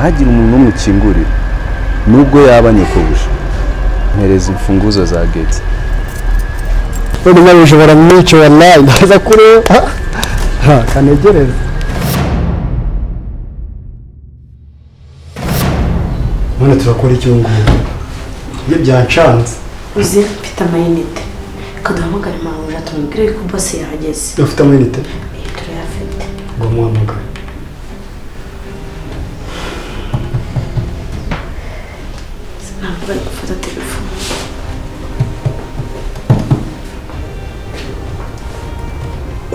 ntagire umuntu umwe ukingurira nubwo yaba nyakubusha mpereza imfunguzo za gate none nawe ushobora mwico wallahi ndaza kureba kanegereza none turakora icyo ngubu iyo byancanze uzi mfite amayinite kaduhamagare mahuje tumubwire ko boss yahageze ufite amayinite turayafite ngo muhamagare ntabwo bari gufata telefone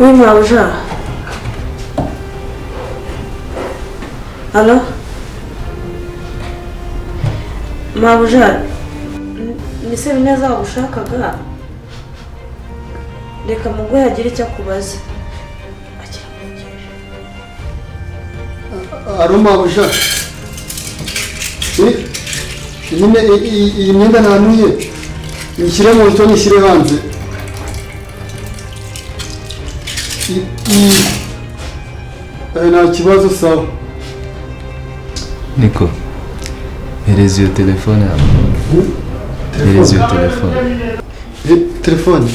uyu mahuje Allo mahuje ni se neza wagushakaga reka muguye agire icyo akubaza aroma buja iyi myenda nanuye nishyire mu nto nishyire hanze nta kibazo sawa niko hereza iyo telefone yawe hereza iyo telefone telefone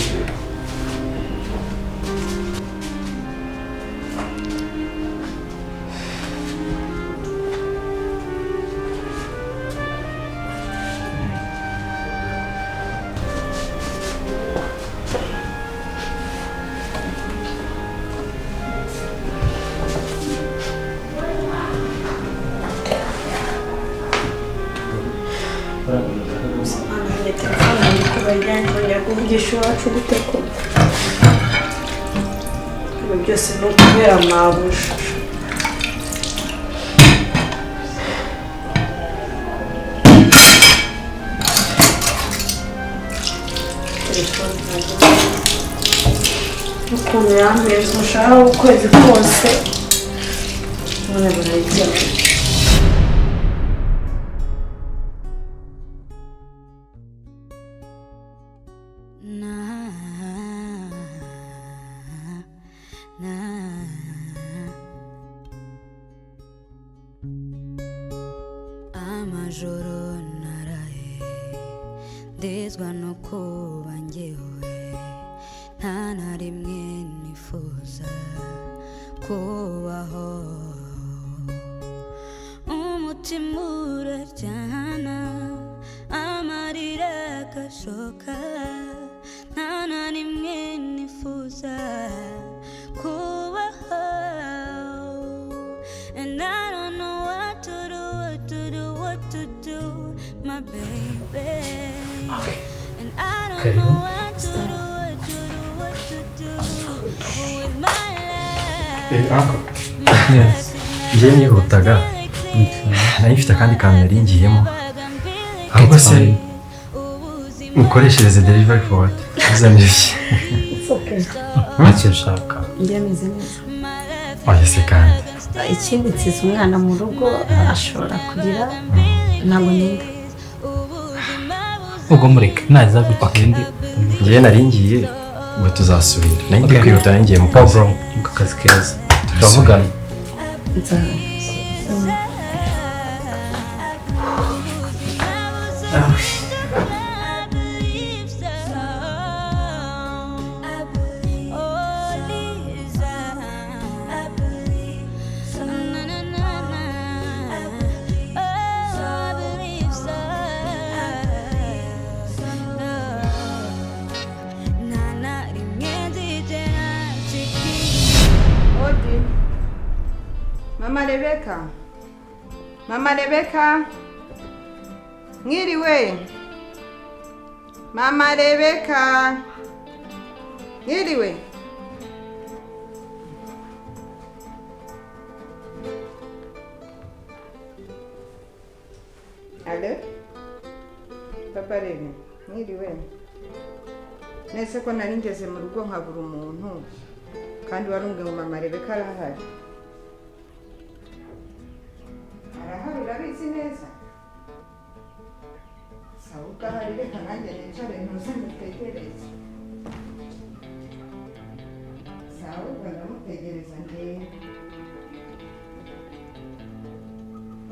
iwacu guteko ibi byose ni ukubera mahuje ukuntu yambeza umushahara w'ukwezi kose none barayigena amajoro naraye ndezwa no kuba njyewe nta na rimwe nifuza kubaho umutima uraryana amarira agashoka nta na rimwe nifuza kubaho and I don't know what to do, my baby. Okay. And I don't know what to do with my life. Yes. Njye nihutaga nari mfite akandi kantu nari ngiyemo ahubwo se mukoreshereze delivery forward uzamishye ntacyo ushaka njye meze neza oya se kandi ikindi nsize umwana mu rugo ashobora kugira ntabwo ninda ubwo mureka naza gutinde njye nari ngiye ngo tuzasubira nari ndi kwihuta nari ngiye mu kazi mu kazi keza turavugana Mama Rebeka mwiriwe Mama Rebeka mwiriwe Allo Papa Rebe mwiriwe nese ko nari ngeze mu rugo nkabura umuntu kandi warunge ngo Mama Rebeka arahari urabizi neza sawa ukahari reka nanjye nicare ntuze mutegereze sawa ubwo ndamutegereza njyewe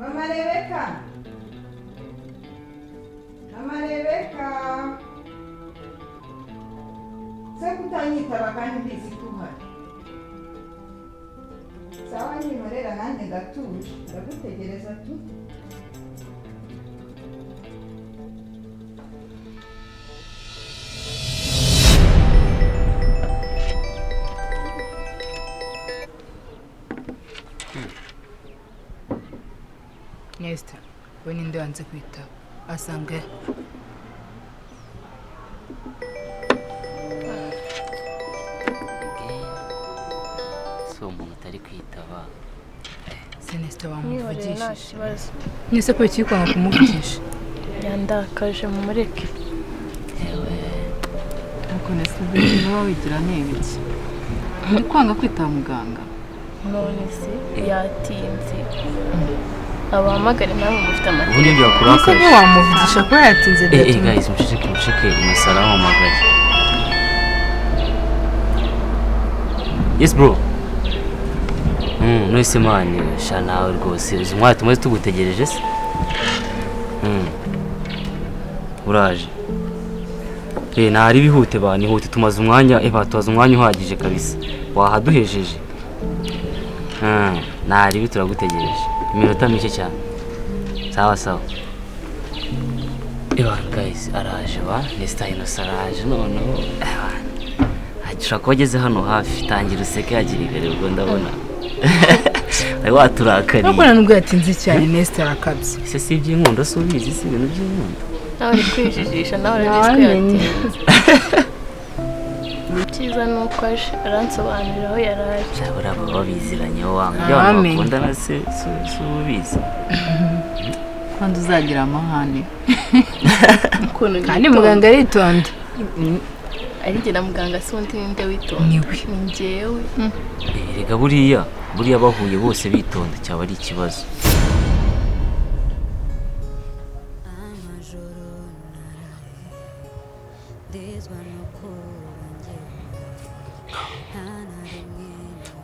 Mama Rebeka. Mama Rebeka. Se kutanyitaba kandi mbizi tuhari. Sawa nyimorera nanjye ndatuje. Ndagutegereza tu. Nesta, we ninde wanze kwitaba asanga so umuntu atari kwitaba Nesta wamuvugishije nise ko kikwanga kumuvugisha yandakaje mu mureke ewe nuko Nesta niba wigira n'ibiki uri kwanga kwitaba muganga none se yatinze abahamagare nawe mufite amategeko ubundi byakurakaje nise wamuvugisha ko yatinze guys mushike umusara wamagaye yes bro nose mani sha nawe rwose uzumwa tumaze tugutegereje se uraje nari bihute bani hute tumaze umwanya tumaze umwanya uhagije kabisa wahaduhejeje nari bituragutegereje iminota mike cyane sawa sawa guys araje ba Nesta araje noneho ashaka ko ageze hano hafi tangira useke yagira imbere ubwo ndabona ari waturakariye nubwo nubwo yatinze cyane Nesta arakabye se si iby'inkundo so ubizi si ibintu by'inkundo nawe uri kwijijisha nawe uri yatinze cyiza nuko aje aransobanurira aho yaraje cyabura babiziranyeho wanga bakundana se ubizi kandi uzagira amahane kandi muganga aritonda arigira muganga se undi ninde witonda ni njyewe rega buriya bahuye bose bitonda cyaba ari ikibazo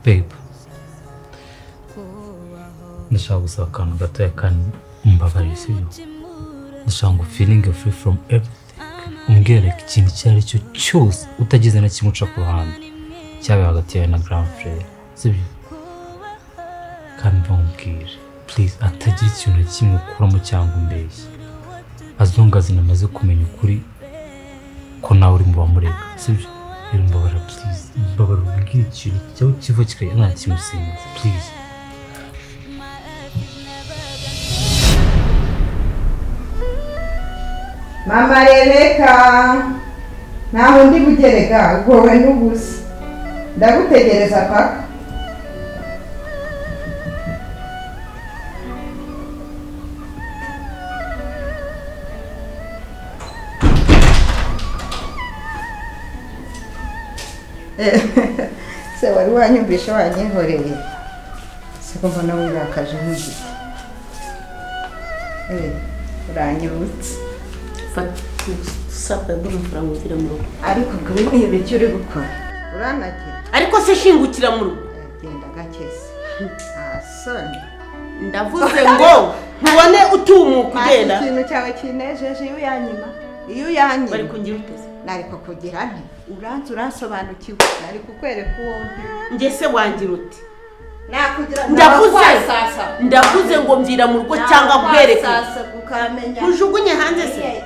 babe ndashaka gusaba akantu gatoya kandi umbabarire sibyo ndashaka ngo feeling free from everything umbwire ikintu icyo ari cyo cyose utagize na kimwe uca ku ruhande cyabaye hagati yawe na grand frère sibyo kandi bamubwire please atagira ikintu na kimwe ukuramo cyangwa umbeshye as long as namaze kumenya ukuri ko nawe uri mu bamurega sibyo rero mbabara please mbabara ubwire ikintu cyawe kiva kikajya nta kintu usinzi please Mama Rebeka. Naho ndi bugerega gowe n'ubusa. Ndagutegereza paka. Se wari wanyumvisha wanyihoreye. Siko mbona wirakaje nk'igiti. Uranyibutse. Sapa bumfura muzira mu rugo. Ariko kuri ibi cyo uri gukora. Uranagira. Ariko se shingukira mu rugo. Genda gakese. Soni. Ndavuze ngo nkubone utumuka ugenda. Ikintu cyawe kinejeje iyo yanyima. Iyo yanyima. Bari kungira uteze. Nari kukugira nti. Uransobanukiwe. Nari kukwereka uwo ndi. Nge se wangira uti. Nakugira ndavuze ngo mvira mu rugo cyangwa kwereka. Sasa ukamenya. Mujugunye hanze se.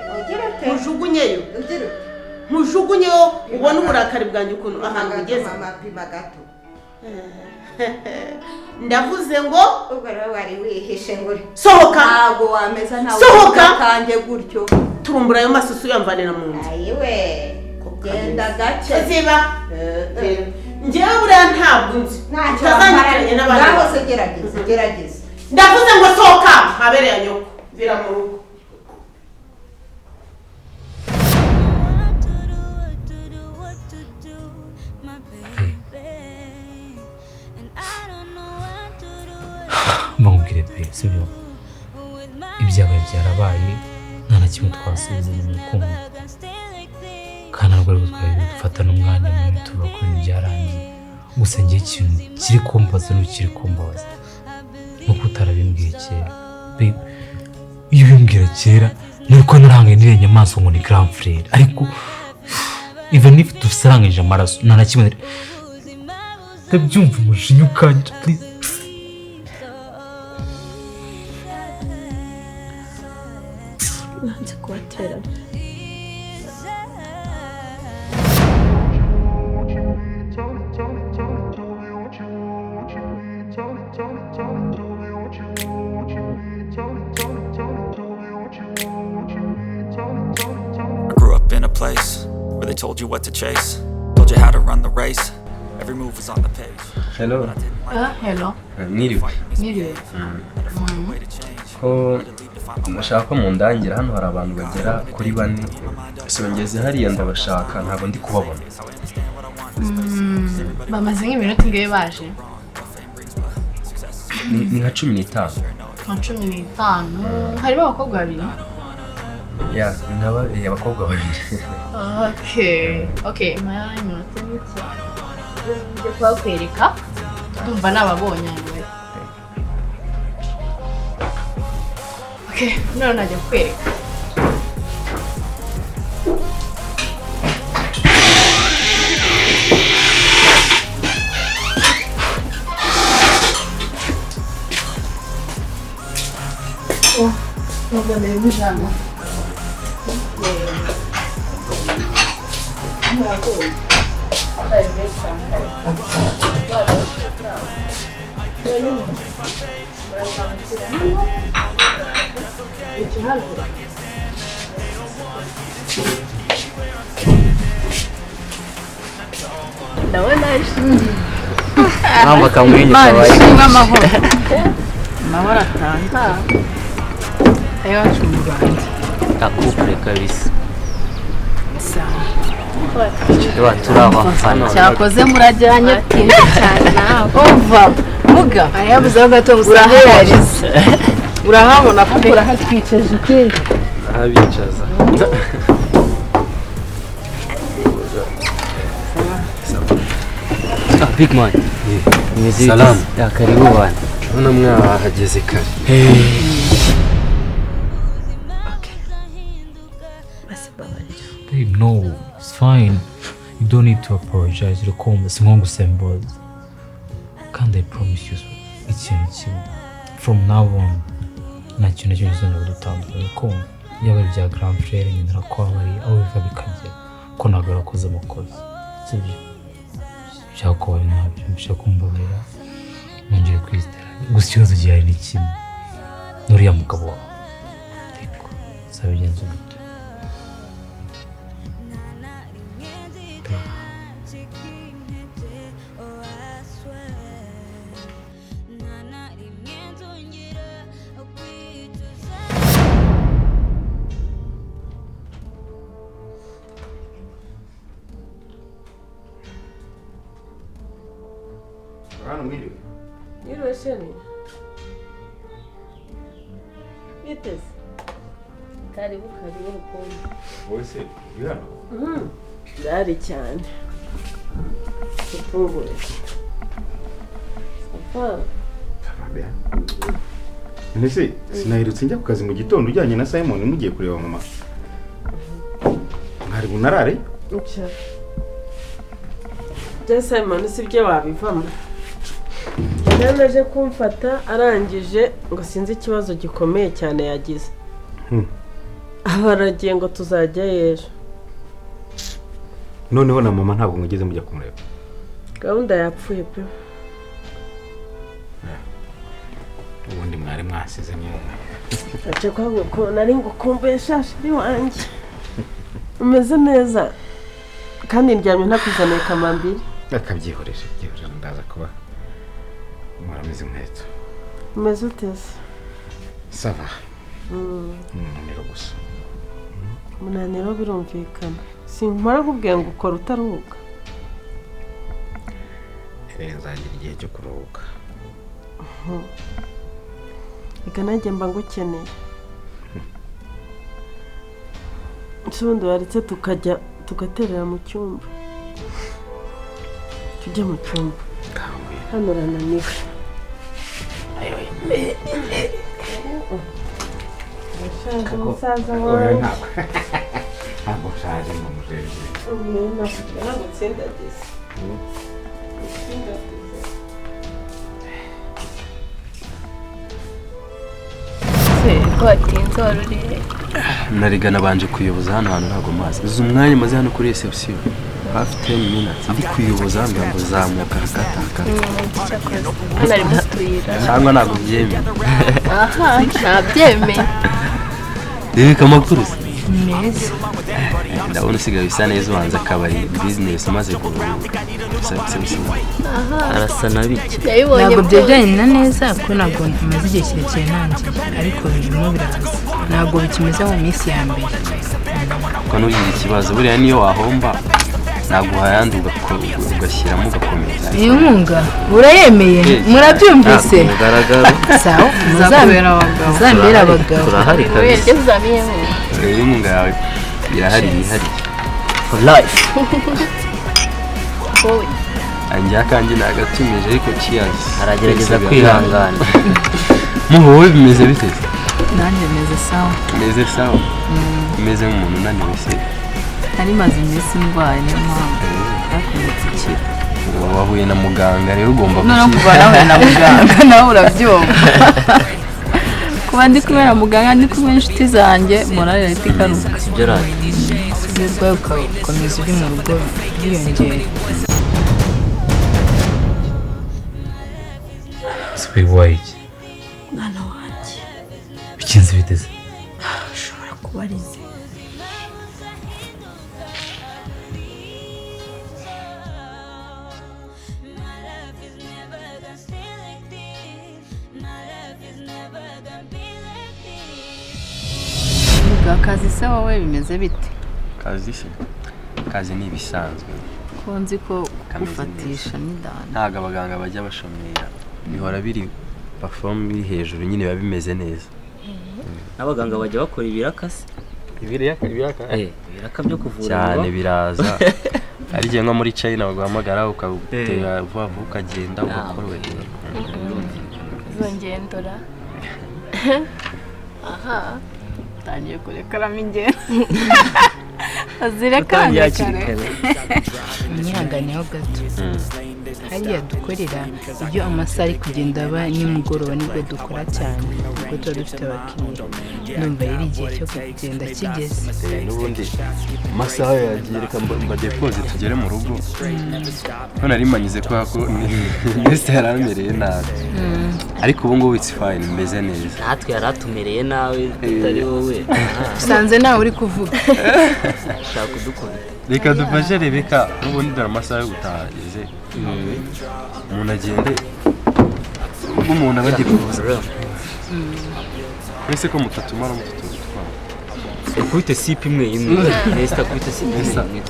Mujugunyeyo. Mujugunyeyo ubone uburakari bwanjye ukuntu ahantu ugeze. Mama pima gato. Ndavuze ngo ubwo wari wihishe nguri. Sohoka. Ntago wameza ntawe. Sohoka kanje gutyo. Turumbura ayo masusu yamvanira mu nzu. Ayiwe. Genda gace. Ziba. Njyewe buriya ntabwo nzi. Ntazanyikanye n'abandi. Ngaho se gerageza. Ndavuze ngo sohoka habereye nyoko. Vira mu rugo. bamubwire pe sibyo ibyabaye byarabaye nta na kimwe twasubiza mu rukundo kandi ntabwo ari gutwara dufata n'umwanya munini tuvuga ko ibintu byarangiye gusa ngiye ikintu kiri kumbaza n'ukiri kumbaza nuko utarabimbwiye kera babe iyo bimbwira kera nuko naranganye n'iriya nyamaswa ngo ni grand frère ariko even if dusarangije amaraso nta na kimwe ndabyumva umujinya ukanje please nanze kubaterana I grew up in a place where they told you what to chase, told you how to run the race. Every move was on the page. Hello. Hello. Niriwe. Niriwe. Ko ndashaka ko mundangira hano hari abantu bagera kuri 4. Songeze hariya ndabashaka ntabwo ndi kubabona. Bamaze nk'iminota ingahe baje? Ni nka 15. Nka 15. Harimo abakobwa babiri. Ya, naba abakobwa babiri. Okay, maya iminota mike. Ngiye kubakwereka. Ndumva nababonye anyway. Okay, none najya kwereka. No będę żadna. Mama kamwenye kawaida. Amabara atanga. Ayo acumuganje. Takupre kabisa. Sawa. Ewa turabafana. Cyakoze murajyanye twinshi cyane nawe. Ova. Muga. Ayabuze gato usaharize. Urahabona ko urahatwiceje kweli. Abicaza. Big man. Salam. Ya karibu bwana. Hano mwahageze kare. babe no it's fine you don't need to apologize rukumva singongo symbols kandi I promise you ikintu kimwe from now on nta kintu cyo kizongera gutandukanya rukumva yaba bya grand frère nyine nakwabari aho biva bikagera ko nagara koza amakoze sibyo byakoye nabyo bishaka kumbabarira nongeye kwizera gusa ikibazo gihari ni kimwe nuriya mugabo wawe ariko sabigenza gute Hano mwiriwe. Mwiriwe sheni. Biteze. Karibu rukumbi. Wowe se uri hano? Ndari cyane. Tufungure. Safa. Tababe. Nese sinahirutse njya ku kazi mu gitondo ujyanye na Simon mugiye kureba mama. Mwari bunarare? Ucha. Simon sibyo wabivamo. Yanaje kumfata arangije ngo sinzi ikibazo gikomeye cyane yagize. Abaragiye ngo tuzajya ejo. Noneho na mama ntabwo ngeze mujya kumureba. Gahunda yapfuye pe. Ubundi mwari mwasize nyine. Aje kwago ko nari ngukumbuye shashi ni wanjye. Umeze neza. Kandi ndyamye ntakuzaniye kamambiri. Akabyihoreje ndaza kuba murameze nkweto. Umeze utese. Sava. Munaniro gusa. Munaniro birumvikana. Sinkora kubwiye ngo ukora utaruhuka. Nzagira igihe cyo kuruhuka. Reka nanjye mba ngukeneye. Nsubundi waretse tugaterera mu cyumba. Tujya mu cyumba. Hano urananiwe. Shaje umusaza wawe. Ntabwo nshaje ngo mujejere. Ntabwo utsindagize. ko watinze wari uri narigana banje kuyoboza hano hantu ntabwo mazi uzi umwanya maze hano kuri reception hafi 10 minutes ndi kuyoboza ngo zamuka hakataka hano ari mutuyira cyangwa ntabwo byemeye aha ntabyemeye reka amakuru neza ndabona usigaye bisa neza ubanza akabari business umaze kuvuga arasa nabiki ntabwo byegeranye neza ko ntabwo maze igihe kirekire nanjye ariko birimo biraza ntabwo bikimeze mu minsi ya mbere ko nugira ikibazo buriya niyo wahomba ntabwo hayandi ugashyiramo ugakomeza iyo nkunga urayemeye murabyumvise sawa muzambera abagabo turahari kabisa iyo nkunga yawe irahari for life anjya kandi nagatumije ariko cheers aragerageza kwihangana muhowe bimeze bite nanjye meze sawa meze nk'umuntu unaniwe se ari maze iminsi ndwaye niyo mpamvu akometse ikira wahuye na muganga rero ugomba no kuva nawe na muganga nawe urabyumva kuba ndi kumwe na muganga ndi kumwe n'inshuti zanjye morale leta ikanuka sibyo rati urwaye ugakomeza uri mu rugo bwiyongera sibiwaye mwana wanjye bikinze biteze ushobora kuba arize akazi se wowe bimeze bite kazi ni ibisanzwe ko nzi ko gufatisha n'idana ntago abaganga bajya bashomera bihora biri perform biri hejuru nyine biba bimeze neza n'abaganga bajya bakora ibirakase ibiraka byo kuvura cyane biraza ari gihe nko muri China baguhamagara ukagutera vuba vuba ukagenda ugakora wenyine zongendora aha tangiye kurekaramo ingendo uzira kandi nyihanganiyeho gato hariya dukorera ibyo amasaha ari kugenda aba nimugoroba nibwo dukora cyane ubwo tuba dufite abakiriya numva rero igihe cyo kugenda kigeze n'ubundi amasaha yagiye reka mbadepoze tugere mu rugo none ari manyize ko ndetse yaramereye nabi ariko ubu ngubu it's fine meze neza natwe yaratumereye nawe tutari wowe usanze nawe uri kuvuga shaka kudukora reka dufashe Rebeka n'ubundi dore amasaha yo gutaha ageze umuntu agende ubwo umuntu aba agiye kuvuza mwese ko mutatumara ukubite sipi imwe nesta kubite sipi imwe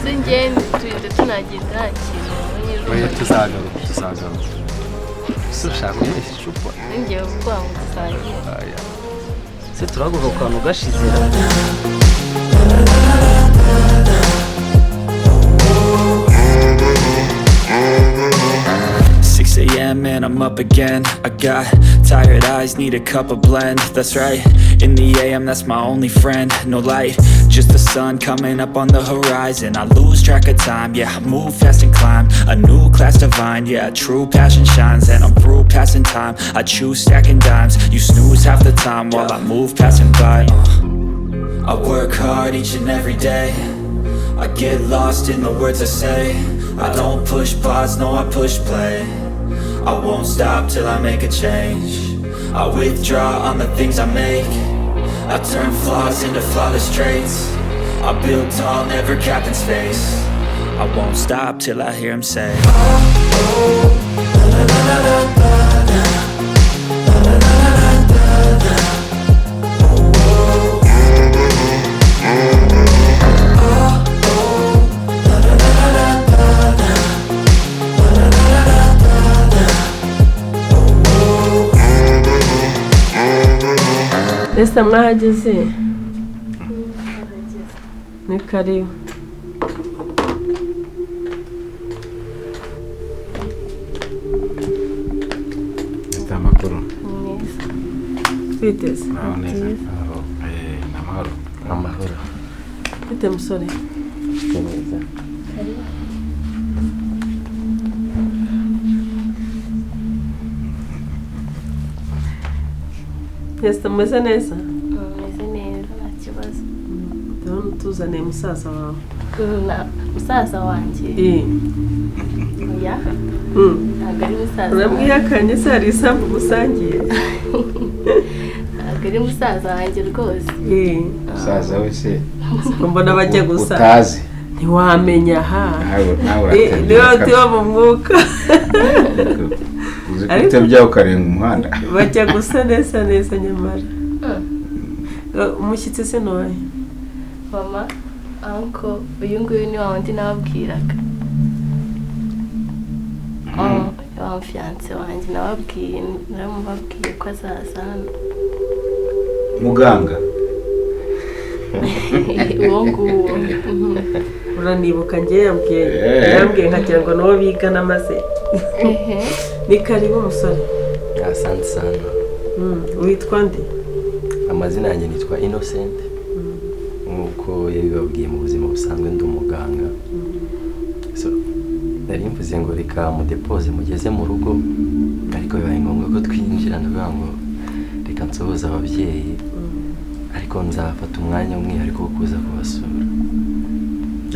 zingende tuyinde tunagenda kintu tuzagaruka ushaka umwese icupa ngiye kuvuga ngo dusangiye se turaguha akantu gashize 6 a.m. and I'm up again. I got tired eyes, need a cup of blend. That's right, in the AM, that's my only friend. No light, just the sun coming up on the horizon. I lose track of time, yeah, I move fast and climb a new class divine, yeah, true passion shines. And I'm through passing time, I choose stacking dimes. You snooze half the time while I move passing by. I work hard each and every day. I get lost in the words I say. I don't push pause, no, I push play. I won't stop till I make a change. I withdraw on the things I make. I turn flaws into flawless traits. I build tall, never capped in space. I won't stop till I hear him say, oh, oh, la, la, la, la, la, la. Ese mwahageze ni karibu Neza. Namahoro. Amahoro. Bite musore? Neza. Yesta meze neza? Meze neza nta kibazo. Ndabona tuzaniye musaza wawe. Musaza wanjye? Oya. Ntabwo ari musaza. Uramwihakanye se hari isambu gusangiye? Ntabwo ari musaza wanjye rwose. Musaza we se mbona bajya gusa. Utazi. Ntiwamenya ha. Nawe niyo tiwa mu mwuka. Uzi kutebya ukarenga umuhanda. Bajya gusa neza nyamara. Umushyitsi se noye? Mama, uncle, uyu nguyu ni wa wundi nababwiraga. Wa fiance wanjye naramubabwiye ko azaza hano. Muganga. Uwo nguwo. Uranibuka njye yambwiye nkagira ngo n'uwo bigana maze. Ni karibu musore. Asante sana. Witwa nde? Amazina yanjye nitwa Innocent. Nkuko yabibabwiye mu buzima busanzwe ndi umuganga. So nari mvuze ngo reka mudepose mugeze mu rugo, ariko bibaye ngombwa ko twinjira ndavuga ngo reka nsohoze ababyeyi, ariko nzafata umwanya umwihariko wo kuza kubasura.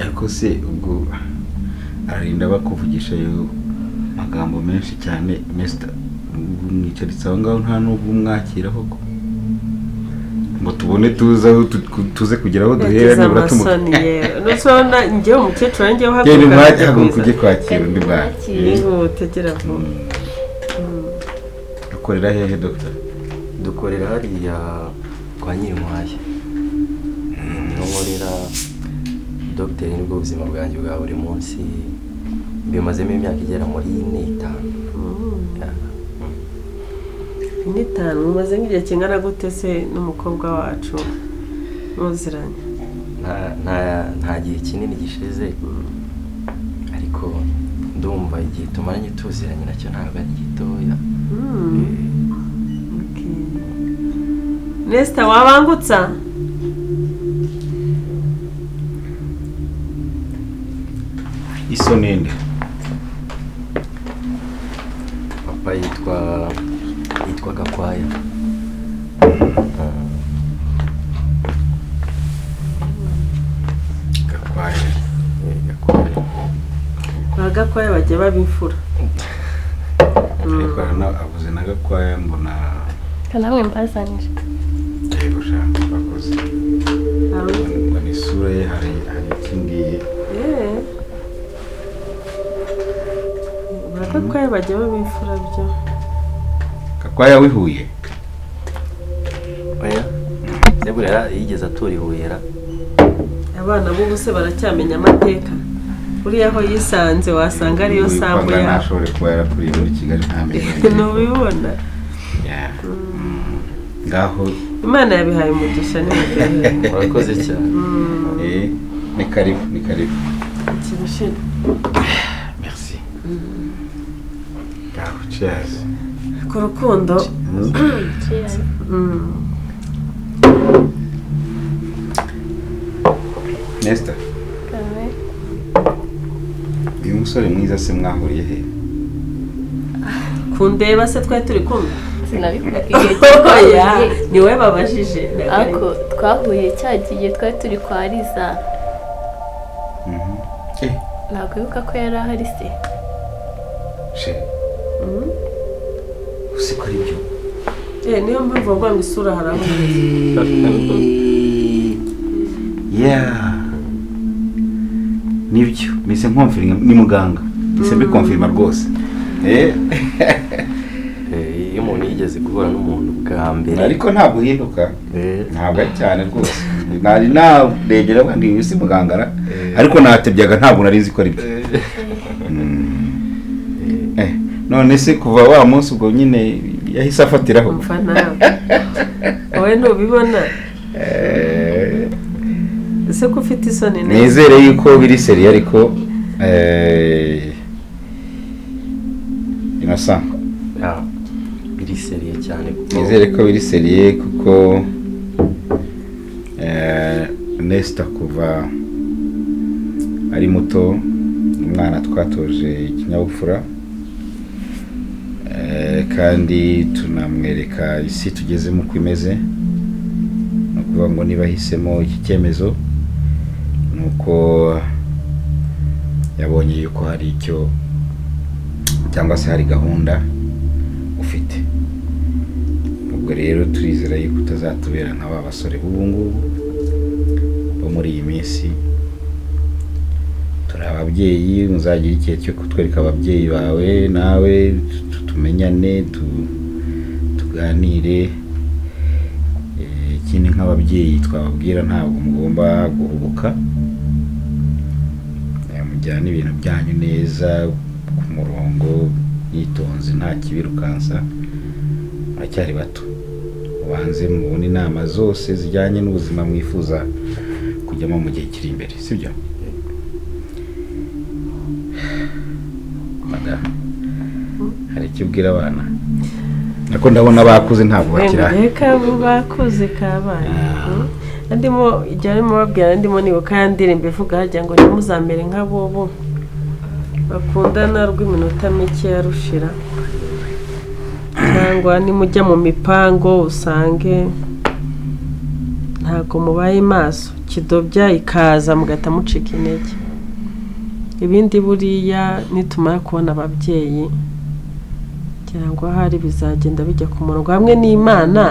Ariko se ubwo arinda bakuvugisha yo magambo menshi cyane Mr. Mwicaritse aho ngaho nta nubwo umwakiraho ko ngo tubone tuze kugira aho duhera nibura tumuka. Nusona njye umukecuru wanjye uhaguruka. Genda mwajya kujye kwakira undi bwana. Tegera vuba. Dukorera hehe doctor? Dukorera hariya kwa Nyirimwaye. Nkorera Dr. nibwo ubuzima bwanjye bwa buri munsi bimazemo imyaka igera muri 4-5. Nitanu mumaze nk'igihe kingana gute se n'umukobwa wacu muziranye? Nta gihe kinini gishize, ariko ndumva igihe tumaranye tuziranye nacyo ntabwo ari gitoya. Nesta wabangutsa? Iso ninde? Papa yitwa Gakwaya. Gakwaya bajya babimfura. Ariko avuze na Gakwaya mbona kanamwe mbazanije. Yego shaka bakoze. Mbona isura ye hari ikindi. Gakwaya bajya babimfura byo. Gakwaya wihuye? Oya. Sebura yigeze atura ihuyera. Abana bo bose baracyamenya amateka. Uri aho yisanze wasanga ariyo sambu ya. Nashobore kuba yarakuriye muri Kigali ntamenye. Nubibona. Ngaho Imana yabihaye umugisha ni mukeye. Murakoze cyane. Ni karibu. Kibishira. Merci. Cheers. Ku rukundo. Cheers. Nesta. Uyu musore mwiza se mwahuriye he? Kundeba se twari turi kumwe? Sinabikubwiye. Ni wowe babajije. Ako twahuye cyagiye twari turi kwa Liza. Ntabwo wibuka ko yari ahari se? Uzi ko ari byo? Niyo mpamvu ngo isura harahuye. Nibyo mise nkonfirma ni muganga mise bikonfirma rwose. Iyo umuntu yigeze guhura n'umuntu bwa mbere ariko ntabwo uhinduka. Ntabwo cyane rwose. Nari narebera abandi usi mugangara ariko natebyaga ntabwo nari nzi ko ari byo. None se kuva wa munsi ubwo nyine yahise afatiraho. Wowe ntubibona? Ese ko ufite isoni neza? Nizere yuko biri seri ariko Innocent biri seriye cyane nizere ko biri seriye kuko Nesta kuva ari muto umwana twatoje ikinyabupfura kandi tunamwereka isi tugezemo uko imeze no kuvuga ngo niba hisemo iki cyemezo nuko yabonye yuko hari icyo cyangwa se hari gahunda ufite. Ubwo rero turizera yuko utazatubera nk'aba basore b'ubu ngubu bo muri iyi minsi. Turi ababyeyi, muzagira igihe cyo kutwereka ababyeyi bawe nawe tumenyane tuganire. Ikindi nk'ababyeyi twababwira ntabwo mugomba guhubuka, mujyana ibintu byanyu neza ku murongo yitonze nta kibirukansa. Aracyari bato, mubanze mubone inama zose zijyanye n'ubuzima mwifuza kujyamo mu gihe kiri imbere, sibyo? Hari icyo ubwira abana? Nako ndabona bakuze ntabwo bakira. Reka bakuze kabana. Ndimo ijyarimo babwira ndimo nibuka yandirimbe ivuga hajya ngo nimuzamere nk'abobo bakundana rw'iminota mike yarushira. Cyangwa nimujya mu mipango usange ntago mubaye maso kidobya ikaza mugata mucika intege. Ibindi buriya nitumara kubona ababyeyi cyangwa hari bizagenda bijya ku murongo hamwe n'Imana,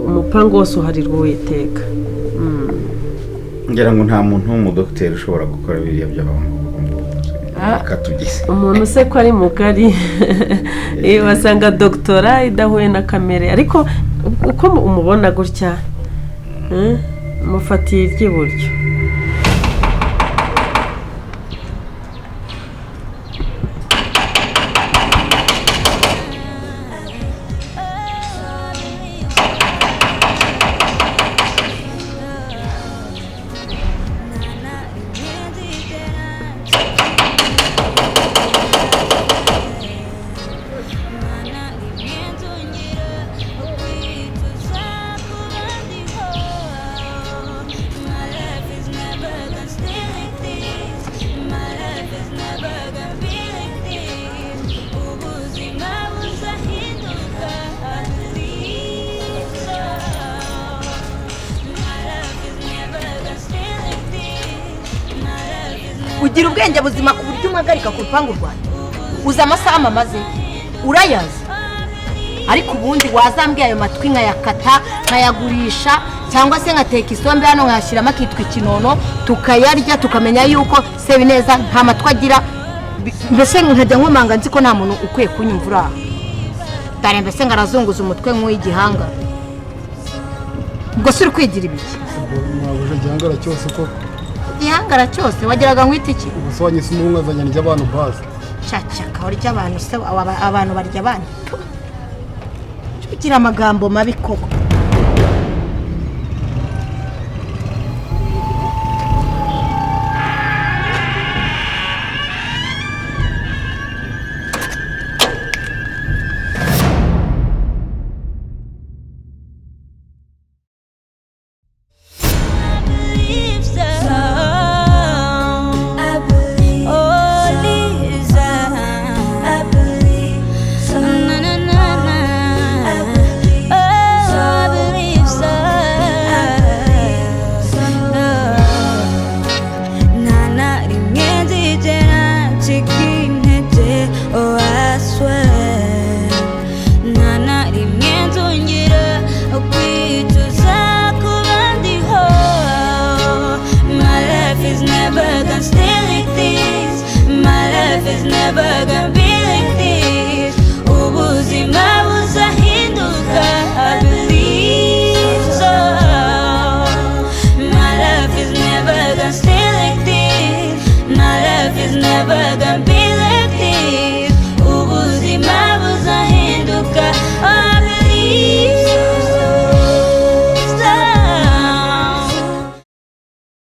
umupango wose uharirwa Uwiteka. Ngira ngo nta muntu w'umudokiteri ushobora gukora biriya by'abantu akatugize. Umuntu se ko ari mugari wasanga doktora idahuye na kamere, ariko uko umubona gutya mufatiye iry'iburyo. Ugira ubwenge buzima ku buryo umpagarika ku rupangu rwanjye. Uza amasaha mamaze urayazi, ariko ubundi wazambwiye ayo matwi nkayakata nkayagurisha cyangwa se nkateka isombe hano nkashyiramo akitwa ikinono tukayarya tukamenya yuko se bineza nta matwi agira. Mbese nkajya nkomanga nzi ko nta muntu ukwiye kunyumvura. Dare mbese ngarazunguza umutwe nk'uy'igihanga. Ubwo se uri kwigira ibiki? Mwabuje igihangara cyose ko igihangara cyose wagiraga nkwita iki? ubusonye simunga zanyana ry'abantu bazi. Caca kawari cy'abantu se abantu barya abandi. Ugira amagambo mabi koko. Never gonna